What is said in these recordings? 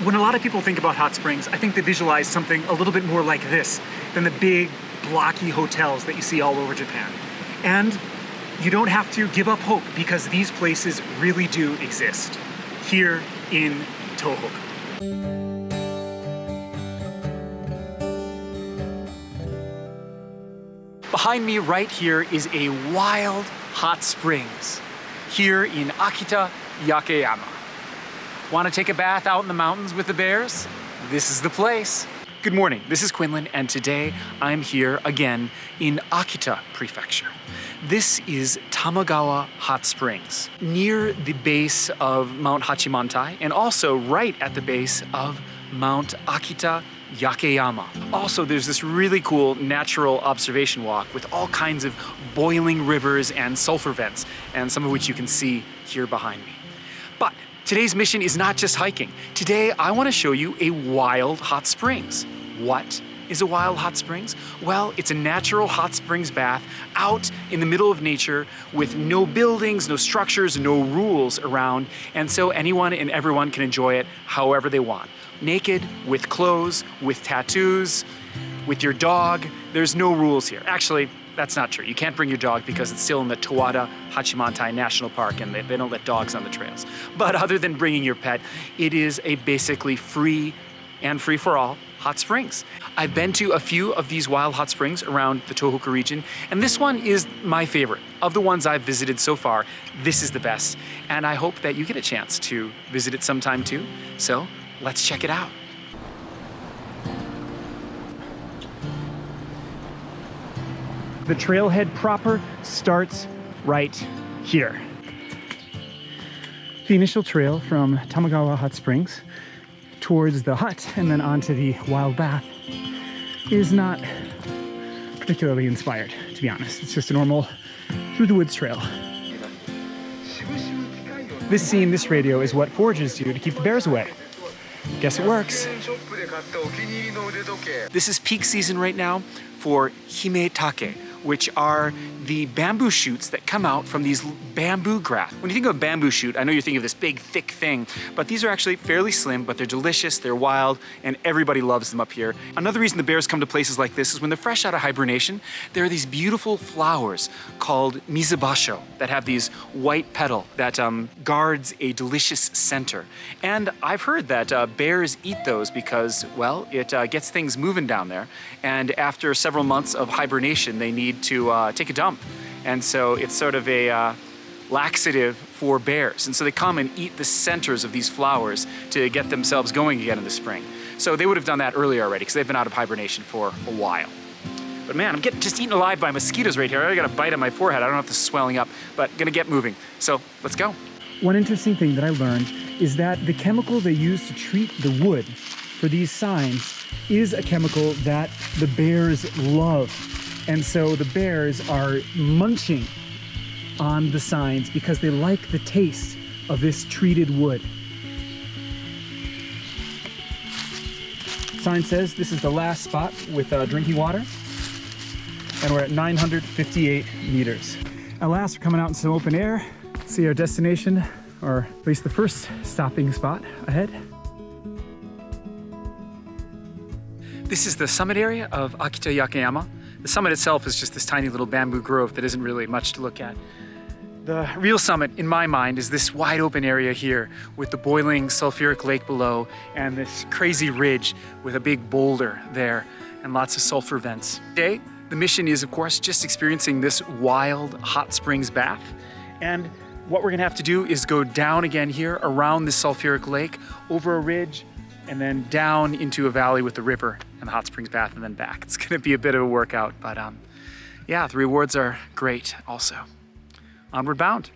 When a lot of people think about hot springs, I think they visualize something a little bit more like this than the big, blocky hotels that you see all over Japan. And you don't have to give up hope because these places really do exist here in Tohoku. Behind me right here is a wild hot springs here in Akita, Yakeyama. Want to take a bath out in the mountains with the bears? This is the place. Good morning, this is Quinlan, and today I'm here again in Akita Prefecture. This is Tamagawa Hot Springs, near the base of Mount Hachimantai, and also right at the base of Mount Akita Yakeyama. Also, there's this really cool natural observation walk with all kinds of boiling rivers and sulfur vents, and some of which you can see here behind me. But today's mission is not just hiking. Today, I want to show you a wild hot springs. What is a wild hot springs? Well, it's a natural hot springs bath out in the middle of nature with no buildings, no structures, no rules around, and so anyone and everyone can enjoy it however they want. Naked, with clothes, with tattoos, with your dog. There's no rules here. Actually, that's not true. You can't bring your dog because it's still in the Towada-Hachimantai National Park and they don't let dogs on the trails. But other than bringing your pet, it is a basically free and free-for-all hot springs. I've been to a few of these wild hot springs around the Tohoku region, and this one is my favorite. Of the ones I've visited so far, this is the best. And I hope that you get a chance to visit it sometime too. So let's check it out. The trailhead proper starts right here. The initial trail from Tamagawa Hot Springs towards the hut and then onto the wild bath is not particularly inspired, to be honest. It's just a normal through the woods trail. This scene, this radio, is what foragers do to keep the bears away. Guess it works. This is peak season right now for himetake, which are the bamboo shoots that come out from these bamboo grass. When you think of a bamboo shoot, I know you're thinking of this big, thick thing, but these are actually fairly slim, but they're delicious, they're wild, and everybody loves them up here. Another reason the bears come to places like this is when they're fresh out of hibernation, there are these beautiful flowers called mizubasho that have these white petal that guards a delicious center. And I've heard that bears eat those because, well, it gets things moving down there, and after several months of hibernation, they need to take a dump. And so it's sort of a laxative for bears. And so they come and eat the centers of these flowers to get themselves going again in the spring. So they would have done that earlier already because they've been out of hibernation for a while. But man, I'm getting just eaten alive by mosquitoes right here. I already got a bite on my forehead. I don't know if this is swelling up, but gonna get moving. So let's go. One interesting thing that I learned is that the chemical they use to treat the wood for these signs is a chemical that the bears love. And so the bears are munching on the signs because they like the taste of this treated wood. Sign says this is the last spot with drinking water, and we're at 958 meters. At last, we're coming out in some open air. See our destination, or at least the first stopping spot ahead. This is the summit area of Akita Yakeyama. The summit itself is just this tiny little bamboo grove that isn't really much to look at. The real summit, in my mind, is this wide open area here with the boiling sulfuric lake below and this crazy ridge with a big boulder there and lots of sulfur vents. Today, the mission is, of course, just experiencing this wild hot springs bath. And what we're gonna have to do is go down again here around this sulfuric lake, over a ridge, and then down into a valley with the river and the hot springs bath and then back. It's gonna be a bit of a workout, but yeah, the rewards are great also. Onward Bound.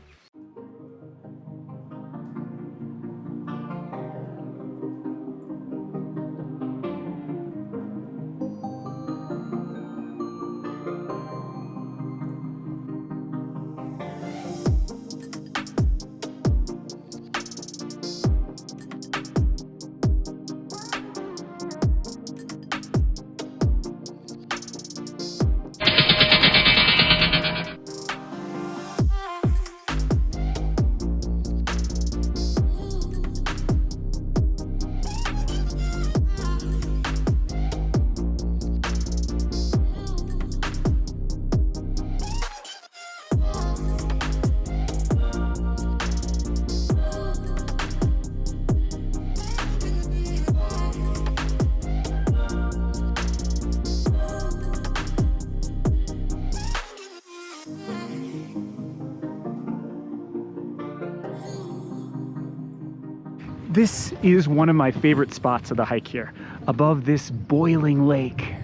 This is one of my favorite spots of the hike here, above this boiling lake.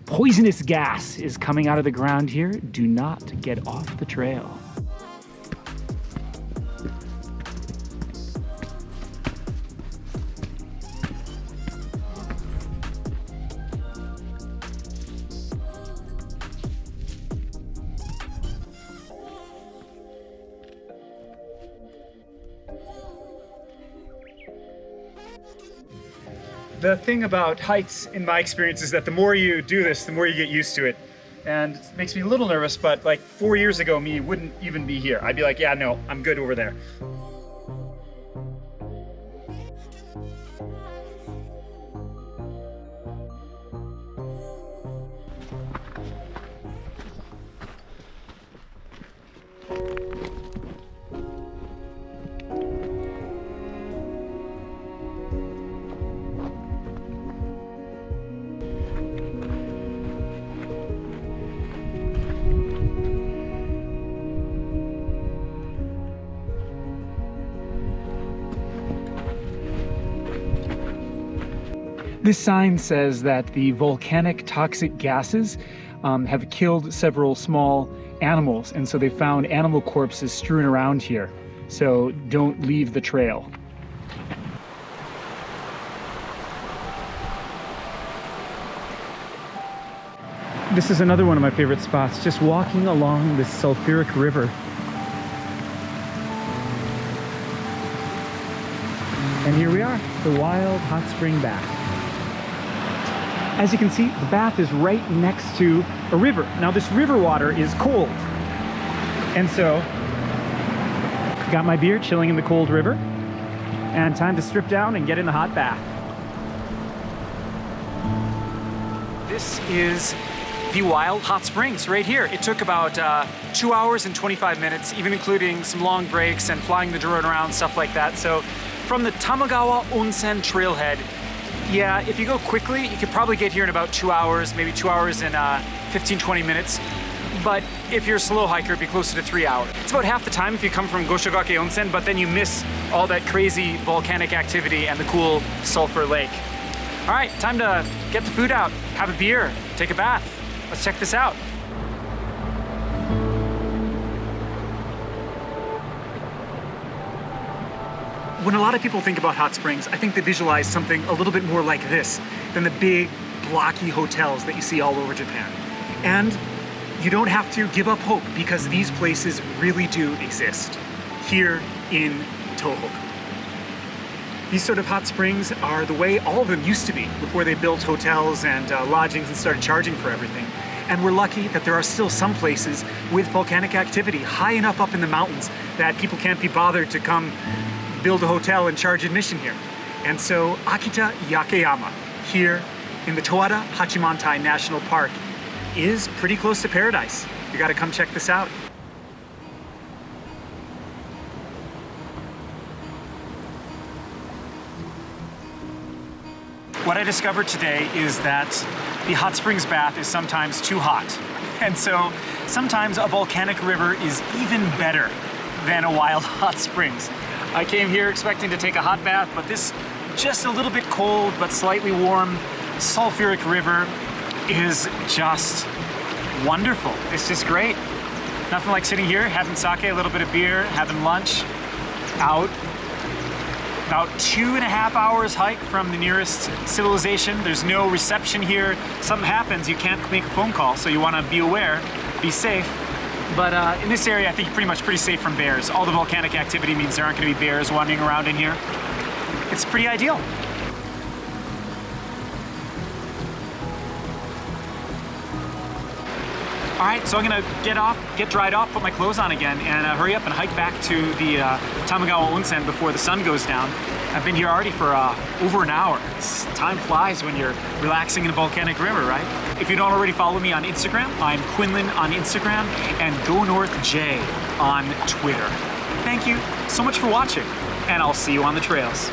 Poisonous gas is coming out of the ground here. Do not get off the trail. The thing about hikes, in my experience, is that the more you do this, the more you get used to it. And it makes me a little nervous, but like 4 years ago, me wouldn't even be here. I'd be like, yeah, no, I'm good over there. This sign says that the volcanic toxic gases have killed several small animals, and so they found animal corpses strewn around here. So don't leave the trail. This is another one of my favorite spots, just walking along this sulfuric river. And here we are, the wild hot spring bath. As you can see, the bath is right next to a river. Now this river water is cold. And so, got my beer chilling in the cold river, and time to strip down and get in the hot bath. This is the wild hot springs right here. It took about 2 hours and 25 minutes, even including some long breaks and flying the drone around, stuff like that. So from the Tamagawa Onsen Trailhead, yeah, if you go quickly, you could probably get here in about 2 hours, maybe 2 hours and 15-20 minutes. But if you're a slow hiker, it'd be closer to 3 hours. It's about half the time if you come from Goshogake Onsen, but then you miss all that crazy volcanic activity and the cool sulfur lake. All right, time to get the food out, have a beer, take a bath. Let's check this out. When a lot of people think about hot springs, I think they visualize something a little bit more like this than the big, blocky hotels that you see all over Japan. And you don't have to give up hope, because these places really do exist here in Tohoku. These sort of hot springs are the way all of them used to be before they built hotels and lodgings and started charging for everything. And we're lucky that there are still some places with volcanic activity high enough up in the mountains that people can't be bothered to come build a hotel and charge admission here. And so Akita Yakeyama here in the Towada-Hachimantai National Park is pretty close to paradise. You gotta come check this out. What I discovered today is that the hot springs bath is sometimes too hot. And so sometimes a volcanic river is even better than a wild hot springs. I came here expecting to take a hot bath, but this just a little bit cold but slightly warm sulfuric river is just wonderful. It's just great. Nothing like sitting here, having sake, a little bit of beer, having lunch, out. About 2.5 hours hike from the nearest civilization. There's no reception here. Something happens, you can't make a phone call, so you want to be aware, be safe. But in this area, I think you're pretty safe from bears. All the volcanic activity means there aren't going to be bears wandering around in here. It's pretty ideal. All right, so I'm gonna get dried off, put my clothes on again, and hurry up and hike back to the Tamagawa Onsen before the sun goes down. I've been here already for over an hour. Time flies when you're relaxing in a volcanic river, right? If you don't already follow me on Instagram, I'm Quinlan on Instagram and GoNorthJ on Twitter. Thank you so much for watching, and I'll see you on the trails.